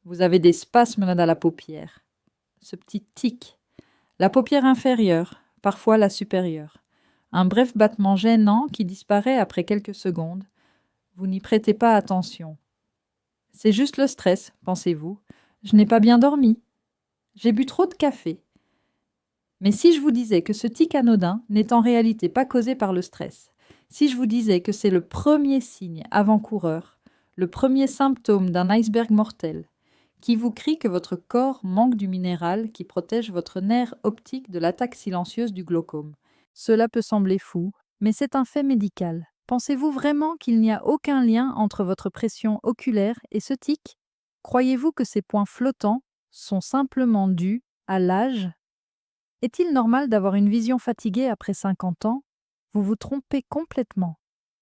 Vous avez des spasmes dans la paupière. Ce petit tic. La paupière inférieure, parfois la supérieure. Un bref battement gênant qui disparaît après quelques secondes. Vous n'y prêtez pas attention. C'est juste le stress, pensez-vous. Je n'ai pas bien dormi. J'ai bu trop de café. Mais si je vous disais que ce tic anodin n'est en réalité pas causé par le stress, si je vous disais que c'est le premier signe avant-coureur, le premier symptôme d'un iceberg mortel, qui vous crie que votre corps manque du minéral qui protège votre nerf optique de l'attaque silencieuse du glaucome. Cela peut sembler fou, mais c'est un fait médical. Pensez-vous vraiment qu'il n'y a aucun lien entre votre pression oculaire et ce tic? Croyez-vous que ces points flottants sont simplement dus à l'âge? Est-il normal d'avoir une vision fatiguée après 50 ans? Vous vous trompez complètement.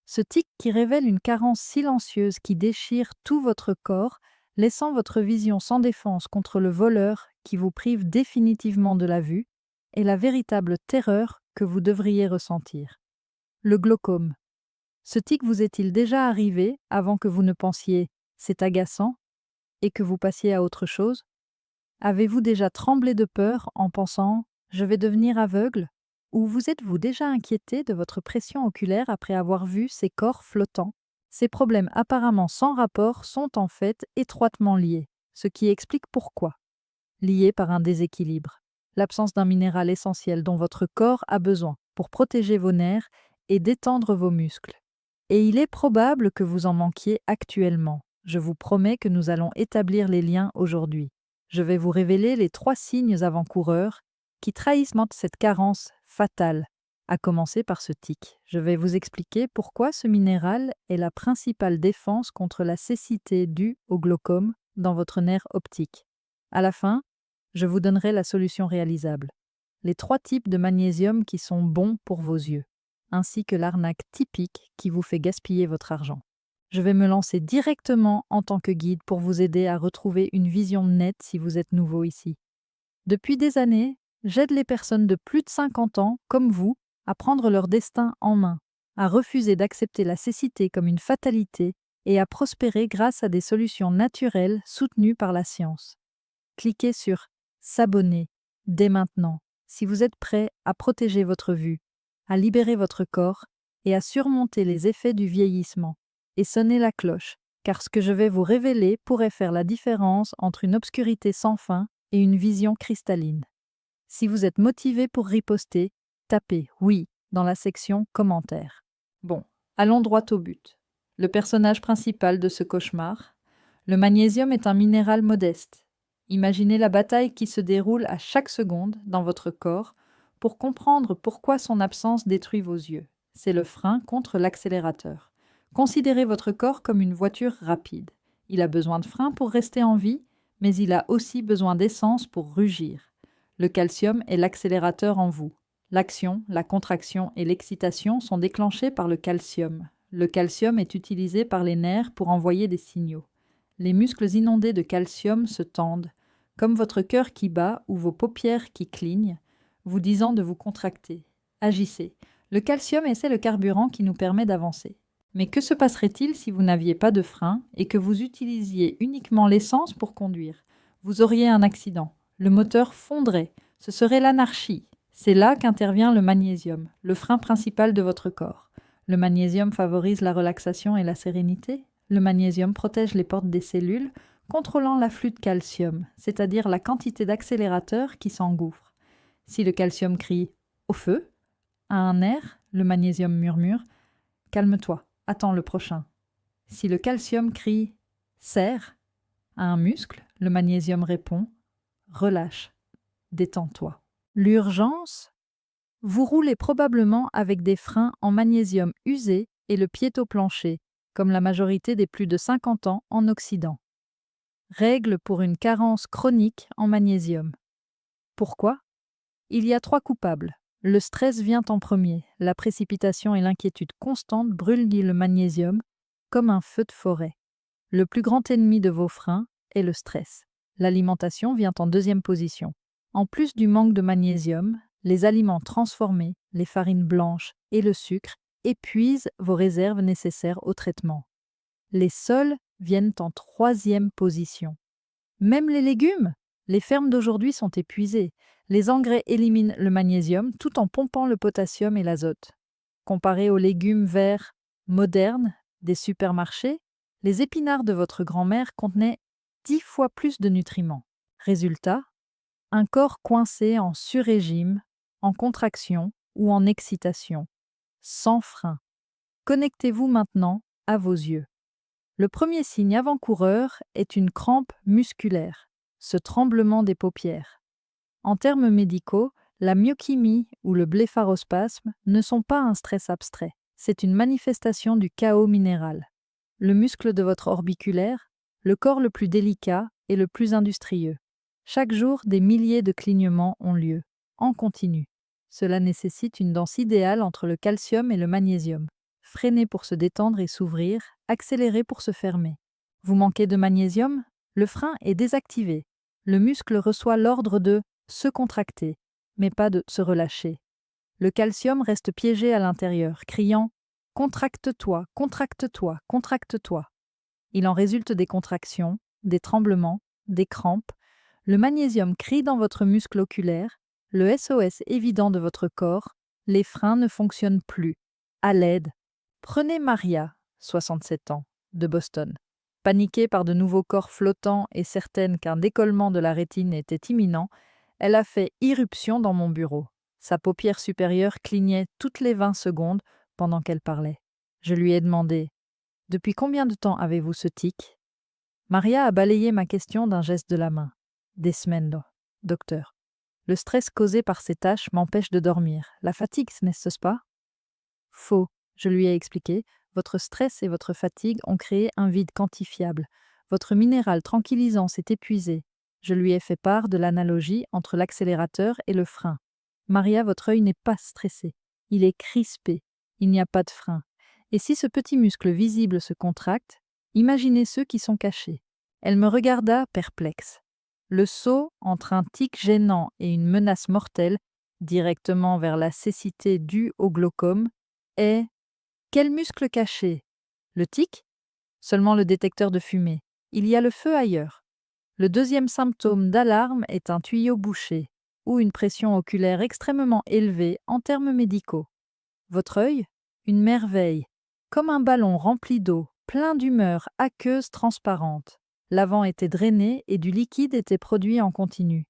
Ce tic qui révèle une carence silencieuse qui déchire tout votre corps, laissant votre vision sans défense contre le voleur qui vous prive définitivement de la vue, est la véritable terreur que vous devriez ressentir. Le glaucome. Ce tic vous est-il déjà arrivé avant que vous ne pensiez «c'est agaçant» et que vous passiez à autre chose? Avez-vous déjà tremblé de peur en pensant «je vais devenir aveugle» ou vous êtes-vous déjà inquiété de votre pression oculaire après avoir vu ces corps flottants? Ces problèmes apparemment sans rapport sont en fait étroitement liés, ce qui explique pourquoi. Liés par un déséquilibre, l'absence d'un minéral essentiel dont votre corps a besoin pour protéger vos nerfs et détendre vos muscles. Et il est probable que vous en manquiez actuellement. Je vous promets que nous allons établir les liens aujourd'hui. Je vais vous révéler les 3 signes avant-coureurs qui trahissent cette carence fatale, à commencer par ce tic. Je vais vous expliquer pourquoi ce minéral est la principale défense contre la cécité due au glaucome dans votre nerf optique. À la fin, je vous donnerai la solution réalisable. Les 3 types de magnésium qui sont bons pour vos yeux, ainsi que l'arnaque typique qui vous fait gaspiller votre argent. Je vais me lancer directement en tant que guide pour vous aider à retrouver une vision nette si vous êtes nouveau ici. Depuis des années, j'aide les personnes de plus de 50 ans, comme vous, à prendre leur destin en main, à refuser d'accepter la cécité comme une fatalité et à prospérer grâce à des solutions naturelles soutenues par la science. Cliquez sur «S'abonner» dès maintenant si vous êtes prêt à protéger votre vue, à libérer votre corps et à surmonter les effets du vieillissement. Et sonnez la cloche, car ce que je vais vous révéler pourrait faire la différence entre une obscurité sans fin et une vision cristalline. Si vous êtes motivé pour riposter, tapez «Oui» dans la section «Commentaires». Bon, allons droit au but. Le personnage principal de ce cauchemar, le magnésium est un minéral modeste. Imaginez la bataille qui se déroule à chaque seconde dans votre corps pour comprendre pourquoi son absence détruit vos yeux. C'est le frein contre l'accélérateur. Considérez votre corps comme une voiture rapide. Il a besoin de frein pour rester en vie, mais il a aussi besoin d'essence pour rugir. Le calcium est l'accélérateur en vous. L'action, la contraction et l'excitation sont déclenchées par le calcium. Le calcium est utilisé par les nerfs pour envoyer des signaux. Les muscles inondés de calcium se tendent, comme votre cœur qui bat ou vos paupières qui clignent, vous disant de vous contracter. Agissez. Le calcium est le carburant qui nous permet d'avancer. Mais que se passerait-il si vous n'aviez pas de frein et que vous utilisiez uniquement l'essence pour conduire? Vous auriez un accident. Le moteur fondrait. Ce serait l'anarchie. C'est là qu'intervient le magnésium, le frein principal de votre corps. Le magnésium favorise la relaxation et la sérénité. Le magnésium protège les portes des cellules, contrôlant l'afflux de calcium, c'est-à-dire la quantité d'accélérateur qui s'engouffre. Si le calcium crie « au feu », à un nerf, le magnésium murmure « calme-toi, attends le prochain ». Si le calcium crie « serre », à un muscle, le magnésium répond « relâche, détends-toi ». L'urgence? Vous roulez probablement avec des freins en magnésium usés et le pied au plancher, comme la majorité des plus de 50 ans en Occident. Règle pour une carence chronique en magnésium. Pourquoi? Il y a 3 coupables. Le stress vient en premier. La précipitation et l'inquiétude constante brûlent le magnésium comme un feu de forêt. Le plus grand ennemi de vos freins est le stress. L'alimentation vient en deuxième position. En plus du manque de magnésium, les aliments transformés, les farines blanches et le sucre épuisent vos réserves nécessaires au traitement. Les sols viennent en troisième position. Même les légumes? Les fermes d'aujourd'hui sont épuisées. Les engrais éliminent le magnésium tout en pompant le potassium et l'azote. Comparé aux légumes verts modernes des supermarchés, les épinards de votre grand-mère contenaient 10 fois plus de nutriments. Résultat, un corps coincé en surrégime, en contraction ou en excitation, sans frein. Connectez-vous maintenant à vos yeux. Le premier signe avant-coureur est une crampe musculaire, ce tremblement des paupières. En termes médicaux, la myochymie ou le blépharospasme ne sont pas un stress abstrait, c'est une manifestation du chaos minéral. Le muscle de votre orbiculaire, le corps le plus délicat et le plus industrieux. Chaque jour, des milliers de clignements ont lieu, en continu. Cela nécessite une danse idéale entre le calcium et le magnésium. Freiner pour se détendre et s'ouvrir, accélérer pour se fermer. Vous manquez de magnésium? Le frein est désactivé. Le muscle reçoit l'ordre de se contracter, mais pas de se relâcher. Le calcium reste piégé à l'intérieur, criant « Contracte-toi, contracte-toi, contracte-toi ». Il en résulte des contractions, des tremblements, des crampes. Le magnésium crie dans votre muscle oculaire, le SOS évident de votre corps, les freins ne fonctionnent plus. À l'aide. Prenez Maria, 67 ans, de Boston. Paniquée par de nouveaux corps flottants et certaine qu'un décollement de la rétine était imminent, elle a fait irruption dans mon bureau. Sa paupière supérieure clignait toutes les 20 secondes pendant qu'elle parlait. Je lui ai demandé « Depuis combien de temps avez-vous ce tic ?» Maria a balayé ma question d'un geste de la main. « Des semaines, docteur. Le stress causé par ces tâches m'empêche de dormir. La fatigue, n'est-ce pas ?» Faux, je lui ai expliqué. Votre stress et votre fatigue ont créé un vide quantifiable. Votre minéral tranquillisant s'est épuisé. Je lui ai fait part de l'analogie entre l'accélérateur et le frein. Maria, votre œil n'est pas stressé. Il est crispé. Il n'y a pas de frein. Et si ce petit muscle visible se contracte, imaginez ceux qui sont cachés. Elle me regarda perplexe. Le saut entre un tic gênant et une menace mortelle, directement vers la cécité due au glaucome, est quel muscle caché? Le tic? Seulement le détecteur de fumée. Il y a le feu ailleurs. Le deuxième symptôme d'alarme est un tuyau bouché ou une pression oculaire extrêmement élevée en termes médicaux. Votre œil? Une merveille, comme un ballon rempli d'eau, plein d'humeur aqueuse transparente. L'avant était drainé et du liquide était produit en continu.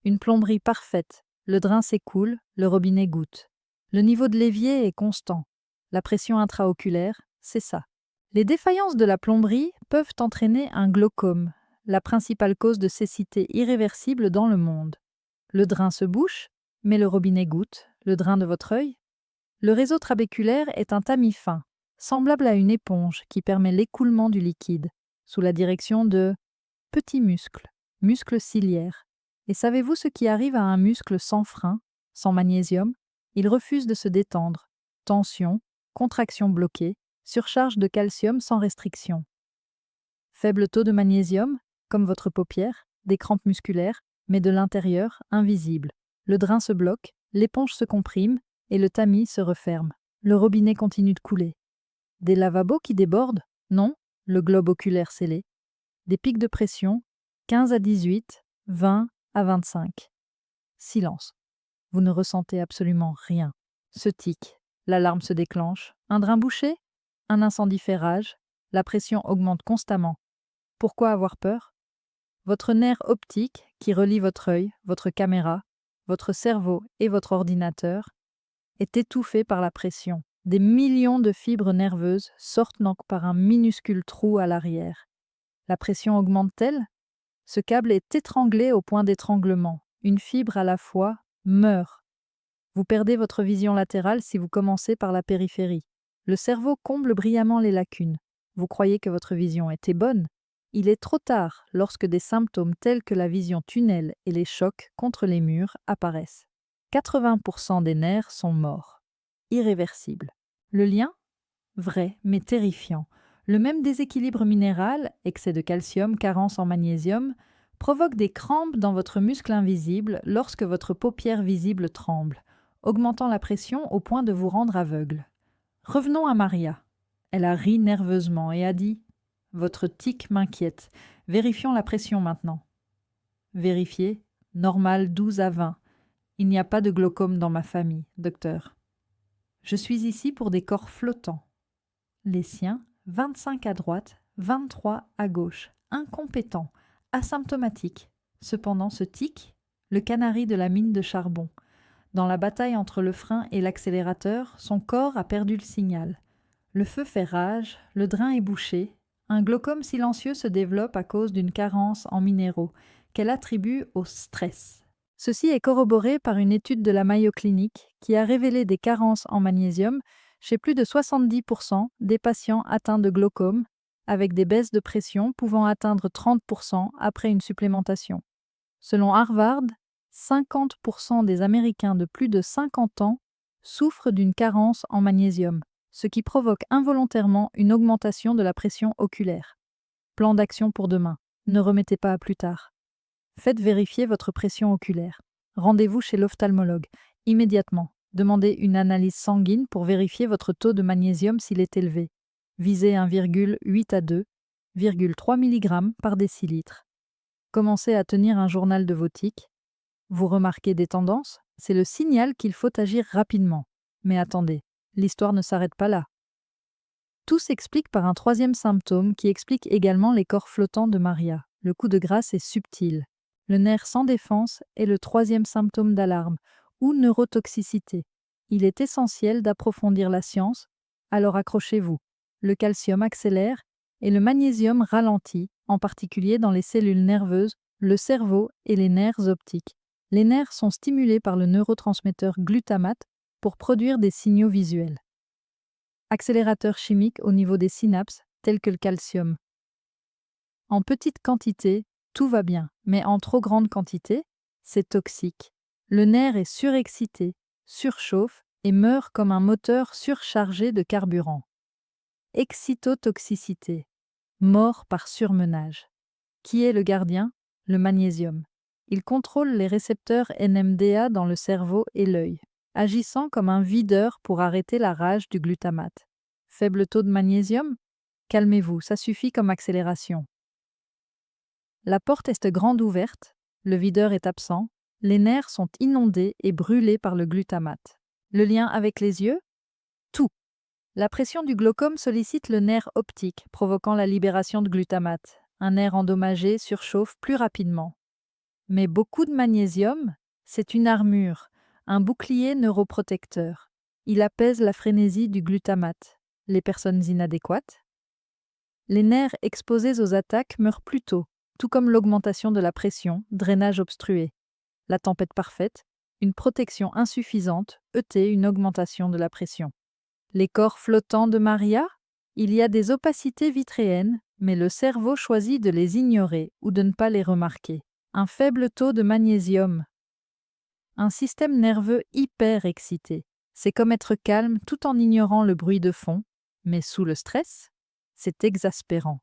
Une plomberie parfaite. Le drain s'écoule, le robinet goutte. Le niveau de l'évier est constant. La pression intraoculaire, c'est ça. Les défaillances de la plomberie peuvent entraîner un glaucome, la principale cause de cécité irréversible dans le monde. Le drain se bouche, mais le robinet goutte, le drain de votre œil. Le réseau trabéculaire est un tamis fin, semblable à une éponge qui permet l'écoulement du liquide, sous la direction de petits muscles ciliaires. Et savez-vous ce qui arrive à un muscle sans frein, sans magnésium? Il refuse de se détendre. Tension, contraction bloquée, surcharge de calcium sans restriction. Faible taux de magnésium, comme votre paupière, des crampes musculaires, mais de l'intérieur, invisibles. Le drain se bloque, l'éponge se comprime et le tamis se referme. Le robinet continue de couler. Des lavabos qui débordent? Non, le globe oculaire scellé. Des pics de pression, 15 à 18, 20 à 25. Silence. Vous ne ressentez absolument rien. Ce tic, l'alarme se déclenche. Un drain bouché? Un incendie fait rage. La pression augmente constamment. Pourquoi avoir peur? Votre nerf optique, qui relie votre œil, votre caméra, votre cerveau et votre ordinateur, est étouffé par la pression. Des millions de fibres nerveuses sortent donc par un minuscule trou à l'arrière. La pression augmente-t-elle? Ce câble est étranglé au point d'étranglement. Une fibre à la fois meurt. Vous perdez votre vision latérale si vous commencez par la périphérie. Le cerveau comble brillamment les lacunes. Vous croyez que votre vision était bonne? Il est trop tard lorsque des symptômes tels que la vision tunnel et les chocs contre les murs apparaissent. 80% des nerfs sont morts. Irréversibles. Le lien? Vrai, mais terrifiant. Le même déséquilibre minéral, excès de calcium, carence en magnésium, provoque des crampes dans votre muscle invisible lorsque votre paupière visible tremble, augmentant la pression au point de vous rendre aveugle. Revenons à Maria. Elle a ri nerveusement et a dit « Votre tic m'inquiète. Vérifions la pression maintenant. Vérifiez. Normal 12 à 20. Il n'y a pas de glaucome dans ma famille, docteur. Je suis ici pour des corps flottants. Les siens, 25 à droite, 23 à gauche, incompétents, asymptomatiques. Cependant, ce tic, le canari de la mine de charbon. Dans la bataille entre le frein et l'accélérateur, son corps a perdu le signal. Le feu fait rage, le drain est bouché. Un glaucome silencieux se développe à cause d'une carence en minéraux qu'elle attribue au stress. Ceci est corroboré par une étude de la Mayo Clinic qui a révélé des carences en magnésium chez plus de 70% des patients atteints de glaucome, avec des baisses de pression pouvant atteindre 30% après une supplémentation. Selon Harvard, 50% des Américains de plus de 50 ans souffrent d'une carence en magnésium, ce qui provoque involontairement une augmentation de la pression oculaire. Plan d'action pour demain. Ne remettez pas à plus tard. Faites vérifier votre pression oculaire. Rendez-vous chez l'ophtalmologue. Immédiatement. Demandez une analyse sanguine pour vérifier votre taux de magnésium s'il est élevé. Visez 1,8 à 2,3 mg par décilitre. Commencez à tenir un journal de vos tics. Vous remarquez des tendances? C'est le signal qu'il faut agir rapidement. Mais attendez, l'histoire ne s'arrête pas là. Tout s'explique par un troisième symptôme qui explique également les corps flottants de Maria. Le coup de grâce est subtil. Le nerf sans défense est le troisième symptôme d'alarme, ou neurotoxicité. Il est essentiel d'approfondir la science, alors accrochez-vous. Le calcium accélère et le magnésium ralentit, en particulier dans les cellules nerveuses, le cerveau et les nerfs optiques. Les nerfs sont stimulés par le neurotransmetteur glutamate pour produire des signaux visuels. Accélérateurs chimiques au niveau des synapses, tels que le calcium. En petite quantité, tout va bien, mais en trop grande quantité, c'est toxique. Le nerf est surexcité, surchauffe et meurt comme un moteur surchargé de carburant. Excitotoxicité, mort par surmenage. Qui est le gardien? Le magnésium. Il contrôle les récepteurs NMDA dans le cerveau et l'œil, agissant comme un videur pour arrêter la rage du glutamate. Faible taux de magnésium? Calmez-vous, ça suffit comme accélération. La porte est grande ouverte, le videur est absent, les nerfs sont inondés et brûlés par le glutamate. Le lien avec les yeux? Tout. La pression du glaucome sollicite le nerf optique, provoquant la libération de glutamate. Un nerf endommagé surchauffe plus rapidement. Mais beaucoup de magnésium, c'est une armure, un bouclier neuroprotecteur. Il apaise la frénésie du glutamate. Les personnes inadéquates? Les nerfs exposés aux attaques meurent plus tôt, tout comme l'augmentation de la pression, drainage obstrué. La tempête parfaite, une protection insuffisante, une augmentation de la pression. Les corps flottants de Maria? Il y a des opacités vitréennes, mais le cerveau choisit de les ignorer ou de ne pas les remarquer. Un faible taux de magnésium. Un système nerveux hyper excité. C'est comme être calme tout en ignorant le bruit de fond, mais sous le stress, c'est exaspérant.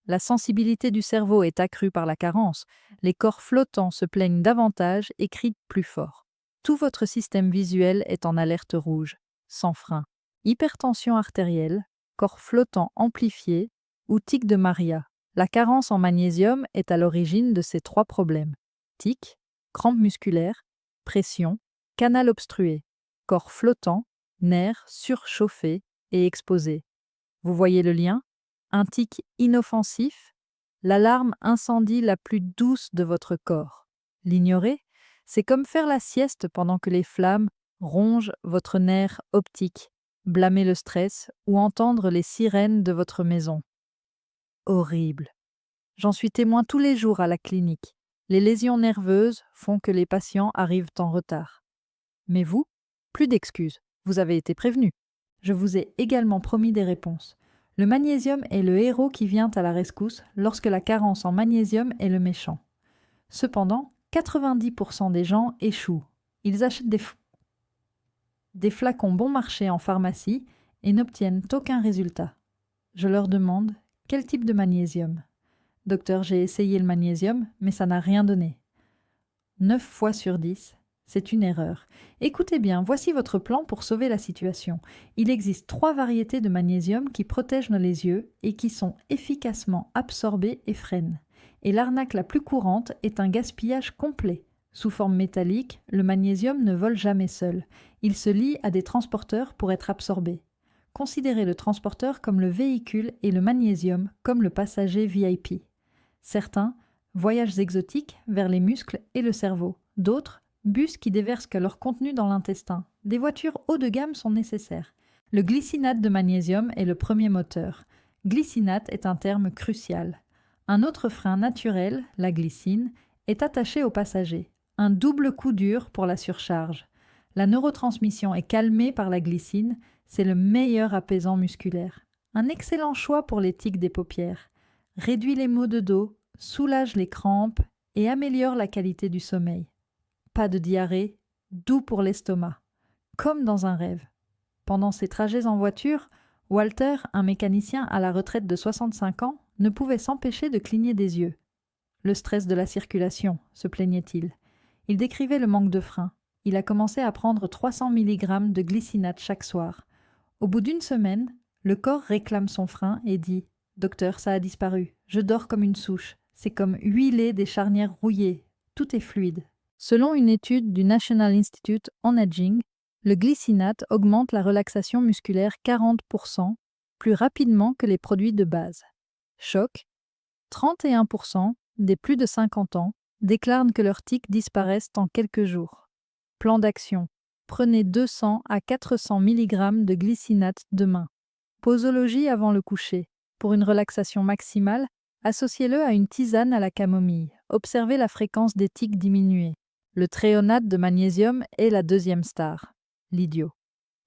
La sensibilité du cerveau est accrue par la carence, les corps flottants se plaignent davantage et crient plus fort. Tout votre système visuel est en alerte rouge, sans frein. Hypertension artérielle, corps flottant amplifié ou tic de Maria. La carence en magnésium est à l'origine de ces trois problèmes. Tic, crampes musculaires, pression, canal obstrué, corps flottant, nerfs surchauffés et exposés. Vous voyez le lien? Un tic inoffensif, l'alarme incendie la plus douce de votre corps. L'ignorer, c'est comme faire la sieste pendant que les flammes rongent votre nerf optique, blâmer le stress ou entendre les sirènes de votre maison. Horrible. J'en suis témoin tous les jours à la clinique. Les lésions nerveuses font que les patients arrivent en retard. Mais vous, plus d'excuses, vous avez été prévenu. Je vous ai également promis des réponses. Le magnésium est le héros qui vient à la rescousse lorsque la carence en magnésium est le méchant. Cependant, 90% des gens échouent. Ils achètent des flacons bon marché en pharmacie et n'obtiennent aucun résultat. Je leur demande quel type de magnésium. Docteur, j'ai essayé le magnésium, mais ça n'a rien donné. 9 fois sur 10, c'est une erreur. Écoutez bien, voici votre plan pour sauver la situation. Il existe 3 variétés de magnésium qui protègent les yeux et qui sont efficacement absorbées et freinent. Et l'arnaque la plus courante est un gaspillage complet. Sous forme métallique, le magnésium ne vole jamais seul. Il se lie à des transporteurs pour être absorbé. Considérez le transporteur comme le véhicule et le magnésium comme le passager VIP. Certains, voyages exotiques vers les muscles et le cerveau. D'autres, bus qui déversent que leur contenu dans l'intestin. Des voitures haut de gamme sont nécessaires. Le glycinate de magnésium est le premier moteur. Glycinate est un terme crucial. Un autre frein naturel, la glycine, est attaché au passager. Un double coup dur pour la surcharge. La neurotransmission est calmée par la glycine, c'est le meilleur apaisant musculaire. Un excellent choix pour les tics des paupières. Réduit les maux de dos, soulage les crampes et améliore la qualité du sommeil. Pas de diarrhée, doux pour l'estomac. Comme dans un rêve. Pendant ses trajets en voiture, Walter, un mécanicien à la retraite de 65 ans, ne pouvait s'empêcher de cligner des yeux. Le stress de la circulation, se plaignait-il. Il décrivait le manque de frein. Il a commencé à prendre 300 mg de glycinate chaque soir. Au bout d'une semaine, le corps réclame son frein et dit « Docteur, ça a disparu. Je dors comme une souche. C'est comme huiler des charnières rouillées. Tout est fluide. » Selon une étude du National Institute on Aging, le glycinate augmente la relaxation musculaire 40% plus rapidement que les produits de base. Choc, 31% des plus de 50 ans déclarent que leurs tics disparaissent en quelques jours. Plan d'action. Prenez 200 à 400 mg de glycinate demain. Posologie avant le coucher. Pour une relaxation maximale, associez-le à une tisane à la camomille. Observez la fréquence des tics diminuer. Le thréonate de magnésium est la deuxième star. L'idiot.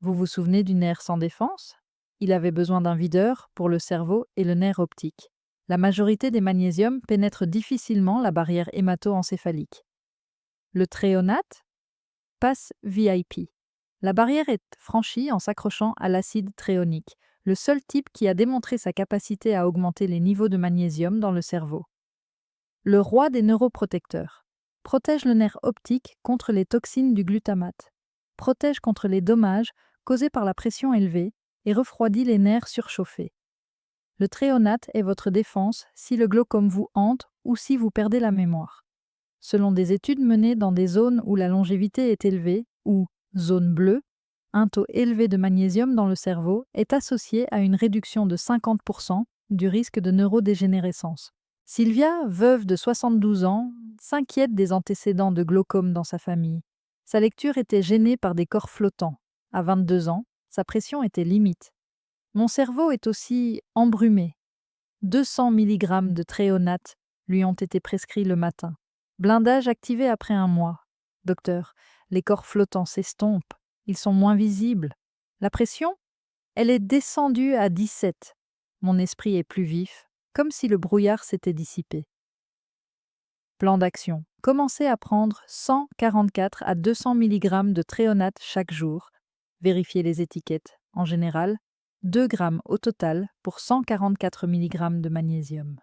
Vous vous souvenez du nerf sans défense? Il avait besoin d'un videur pour le cerveau et le nerf optique. La majorité des magnésiums pénètrent difficilement la barrière hémato-encéphalique. Le thréonate passe VIP. La barrière est franchie en s'accrochant à l'acide thréonique, le seul type qui a démontré sa capacité à augmenter les niveaux de magnésium dans le cerveau. Le roi des neuroprotecteurs. Protège le nerf optique contre les toxines du glutamate. Protège contre les dommages causés par la pression élevée et refroidit les nerfs surchauffés. Le thréonate est votre défense si le glaucome vous hante ou si vous perdez la mémoire. Selon des études menées dans des zones où la longévité est élevée, ou zone bleue, un taux élevé de magnésium dans le cerveau est associé à une réduction de 50% du risque de neurodégénérescence. Sylvia, veuve de 72 ans, s'inquiète des antécédents de glaucome dans sa famille. Sa lecture était gênée par des corps flottants. À 22 ans, sa pression était limite. Mon cerveau est aussi embrumé. 200 mg de thréonate lui ont été prescrits le matin. Blindage activé après un mois. Docteur, les corps flottants s'estompent. Ils sont moins visibles. La pression? Elle est descendue à 17. Mon esprit est plus vif, comme si le brouillard s'était dissipé. Plan d'action. Commencez à prendre 144 à 200 mg de thréonate chaque jour. Vérifiez les étiquettes. En général, 2 grammes au total pour 144 mg de magnésium.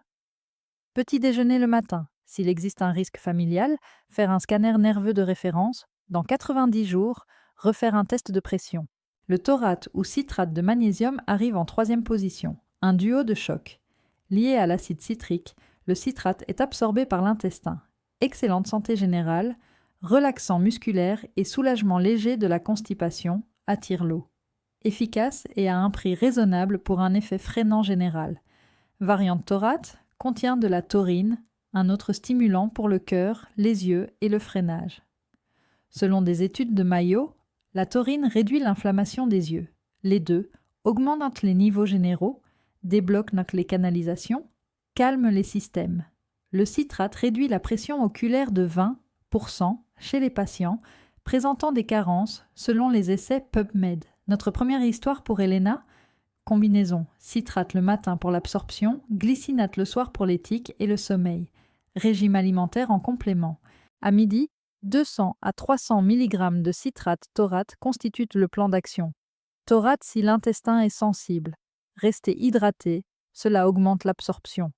Petit déjeuner le matin. S'il existe un risque familial, faire un scanner nerveux de référence. Dans 90 jours, refaire un test de pression. Le taurate ou citrate de magnésium arrive en troisième position. Un duo de choc. Lié à l'acide citrique, le citrate est absorbé par l'intestin. Excellente santé générale, relaxant musculaire et soulagement léger de la constipation, attire l'eau. Efficace et à un prix raisonnable pour un effet freinant général. Variante taurate contient de la taurine, un autre stimulant pour le cœur, les yeux et le freinage. Selon des études de Mayo, la taurine réduit l'inflammation des yeux. Les deux augmentent les niveaux généraux, débloquent les canalisations, calment les systèmes. Le citrate réduit la pression oculaire de 20% chez les patients présentant des carences selon les essais PubMed. Notre première histoire pour Elena, combinaison citrate le matin pour l'absorption, glycinate le soir pour les tics et le sommeil. Régime alimentaire en complément. À midi, 200 à 300 mg de citrate taurate constituent le plan d'action. Taurate si l'intestin est sensible. Restez hydraté, cela augmente l'absorption.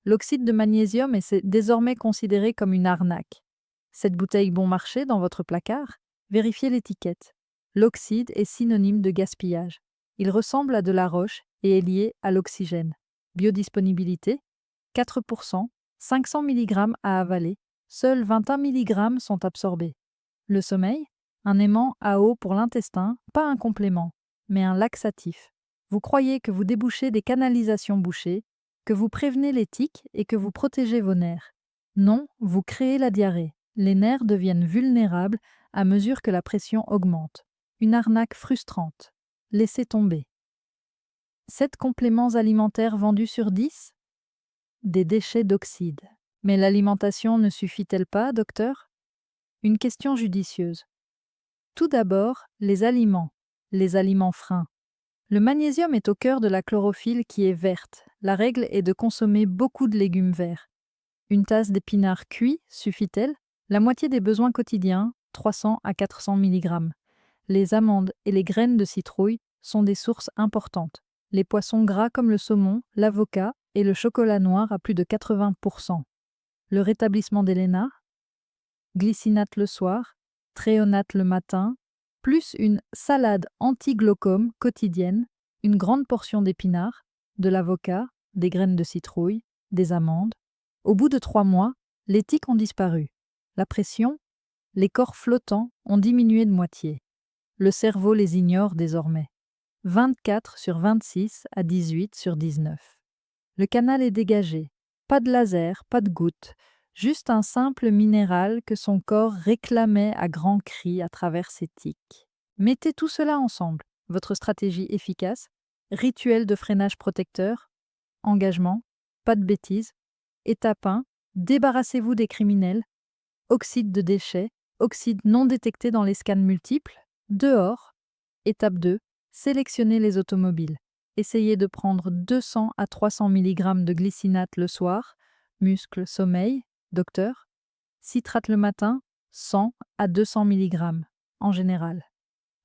L'oxyde de magnésium est désormais considéré comme une arnaque. Cette bouteille bon marché dans votre placard? Vérifiez l'étiquette. L'oxyde est synonyme de gaspillage. Il ressemble à de la roche et est lié à l'oxygène. Biodisponibilité 4%, 500 mg à avaler, seuls 21 mg sont absorbés. Le sommeil, un aimant à eau pour l'intestin, pas un complément, mais un laxatif. Vous croyez que vous débouchez des canalisations bouchées, que vous prévenez les tiques et que vous protégez vos nerfs. Non, vous créez la diarrhée. Les nerfs deviennent vulnérables à mesure que la pression augmente. Une arnaque frustrante. Laissez tomber. 7 compléments alimentaires vendus sur 10? Des déchets d'oxyde. Mais l'alimentation ne suffit-elle pas, docteur? Une question judicieuse. Tout d'abord, les aliments freins. Le magnésium est au cœur de la chlorophylle qui est verte. La règle est de consommer beaucoup de légumes verts. Une tasse d'épinards cuits suffit-elle? La moitié des besoins quotidiens, 300 à 400 mg. Les amandes et les graines de citrouille sont des sources importantes. Les poissons gras comme le saumon, l'avocat et le chocolat noir à plus de 80%. Le rétablissement des lénards, glycinate le soir, tréonate le matin, plus une salade anti-glaucome quotidienne, une grande portion d'épinards, de l'avocat, des graines de citrouille, des amandes. Au bout de 3 mois, les tiques ont disparu. La pression, les corps flottants ont diminué de moitié. Le cerveau les ignore désormais. 24 sur 26 à 18 sur 19. Le canal est dégagé. Pas de laser, pas de gouttes, juste un simple minéral que son corps réclamait à grands cris à travers ses tiques. Mettez tout cela ensemble. Votre stratégie efficace, rituel de freinage protecteur, engagement, pas de bêtises. Étape 1, débarrassez-vous des criminels. Oxyde de déchets, oxyde non détecté dans les scans multiples. Dehors. Étape 2, sélectionnez les automobiles. Essayez de prendre 200 à 300 mg de glycinate le soir, muscle, sommeil, docteur. Citrate le matin, 100 à 200 mg en général.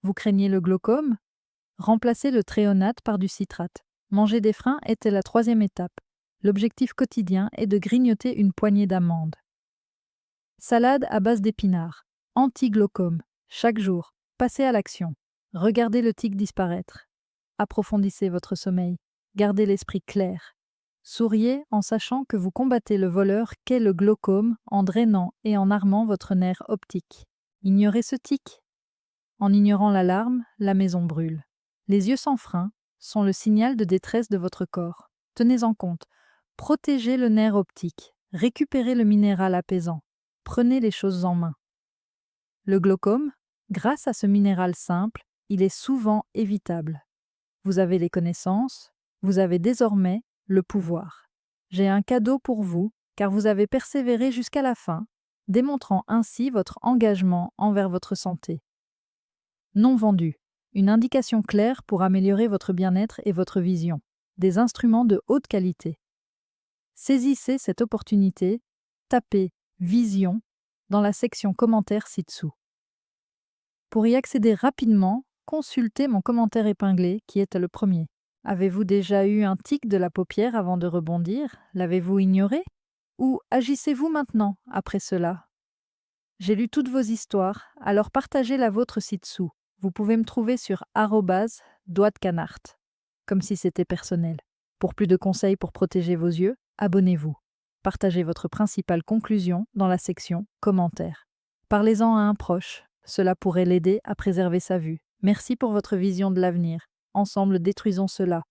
Vous craignez le glaucome? Remplacez le tréonate par du citrate. Manger des freins était la 3e étape. L'objectif quotidien est de grignoter une poignée d'amandes. Salade à base d'épinards. Anti-glaucome. Chaque jour, passez à l'action. Regardez le tic disparaître. Approfondissez votre sommeil. Gardez l'esprit clair. Souriez en sachant que vous combattez le voleur qu'est le glaucome en drainant et en armant votre nerf optique. Ignorez ce tic. En ignorant l'alarme, la maison brûle. Les yeux sans frein sont le signal de détresse de votre corps. Tenez-en compte. Protégez le nerf optique. Récupérez le minéral apaisant. Prenez les choses en main. Le glaucome, grâce à ce minéral simple, il est souvent évitable. Vous avez les connaissances, vous avez désormais le pouvoir. J'ai un cadeau pour vous, car vous avez persévéré jusqu'à la fin, démontrant ainsi votre engagement envers votre santé. Non vendu. Une indication claire pour améliorer votre bien-être et votre vision. Des instruments de haute qualité. Saisissez cette opportunité, tapez « Vision » dans la section commentaires ci-dessous. Pour y accéder rapidement, consultez mon commentaire épinglé qui est le premier. Avez-vous déjà eu un tic de la paupière avant de rebondir? L'avez-vous ignoré? Ou agissez-vous maintenant après cela? J'ai lu toutes vos histoires, alors partagez la vôtre ci-dessous. Vous pouvez me trouver sur @doigtdecanart, comme si c'était personnel. Pour plus de conseils pour protéger vos yeux, abonnez-vous. Partagez votre principale conclusion dans la section commentaires. Parlez-en à un proche, cela pourrait l'aider à préserver sa vue. Merci pour votre vision de l'avenir. Ensemble, détruisons cela.